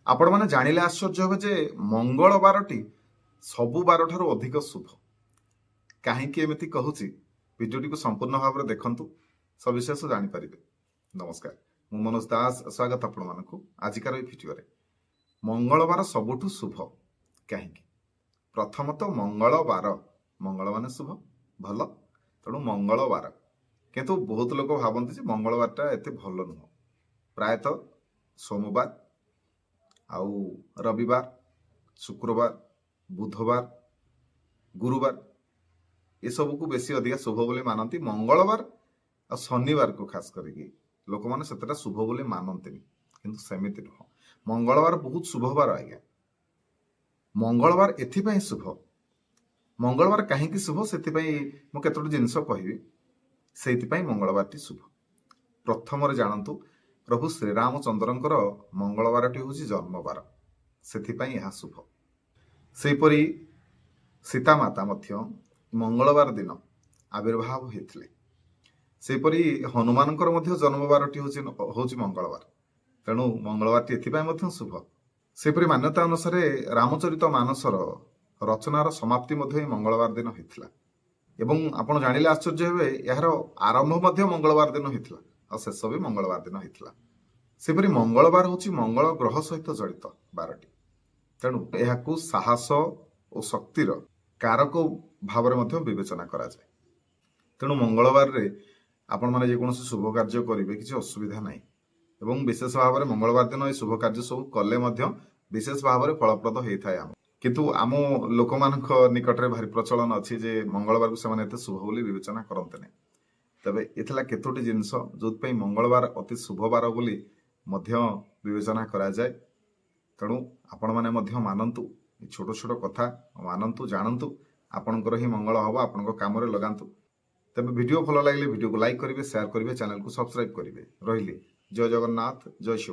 आपण मैंने जानिले आश्चर्य हे जे मंगलवारटी सबु बार ठारू अधिक शुभ कहीं एमती कहूँ भिडियोटी को संपूर्ण भाव में देखु सविशेष जापर। नमस्कार, मु मनोज दास, स्वागत आपण मानक आजिकार भिडियो। मंगलवार सबुठु शुभ कहीं प्रथमतः मंगलवार मंगल मान शुभ भल तेणु मंगलवार किंतु बहुत लोग भावती मंगलवारटा एत भल नुह। प्रायतः सोमवार आउ रविवार, शुक्रवार, बुधवार, गुरुवार ये सब को बेसी अधिक शुभ बोली मानती। मंगलवार आ शनिवार को खास करके लोक मैंने से शुभ बोली मानते किंतु सेमिति नुह। मंगलवार बहुत शुभ बार आज्ञा। मंगलवार एथिपाई शुभ, मंगलवार कहीं शुभ से मुझे जिनस कहि से मंगलवार शुभ। प्रथम जानतु प्रभु श्रीरामचंद्रंकर मंगलवारटी हूँ जन्मवार से शुभ। सेपरी सीतामाता मंगलवार दिन आविर्भाव होते। सेपरी हनुमान जन्मवारटी हूँ मंगलवार तेणु मंगलवारटी एथि शुभ। सेपरी मान्यता अनुसार रामचरित मानसर रचनार समाप्ति मंगलवार दिन होता। एवं आपण जानिले आश्चर्य हे यार आरंभ मंगलवार दिन होता और शेष भी मंगलवार दिन होता। सेपरी मंगलवार हूँ मंगल ग्रह सहित जड़ित बारटी तेणु यह साहस और शक्तिर कारक भाव में विवेचना करा जाए। तेणु मंगलवार रे आपण माने जे कोनोसी शुभ कार्य करेंगे किसी असुविधा नहीं। एवं विशेष भाव में मंगलवार दिन ये शुभ कार्य सब कले विशेष भाव में फलप्रद होता है। किंतु आम लोक निकट में भारी प्रचलन अच्छी जे मंगलवार को से शुभ बोली विवेचना करते नहीं। तबे एथला केतोटी जिनस जो मंगलवार अति शुभ बार बोली विवेचना करा जाए। तेणु आपण माने मानतु छोट छोट कथा मानतु जानतु आपणकर ही मंगल हम आपण काम लगातु। तबे वीडियो भल लगे वीडियो को लाइक करेंगे, शेयर करेंगे, चैनल को सब्सक्राइब करेंगे। रही जय जगन्नाथ, जय शिव।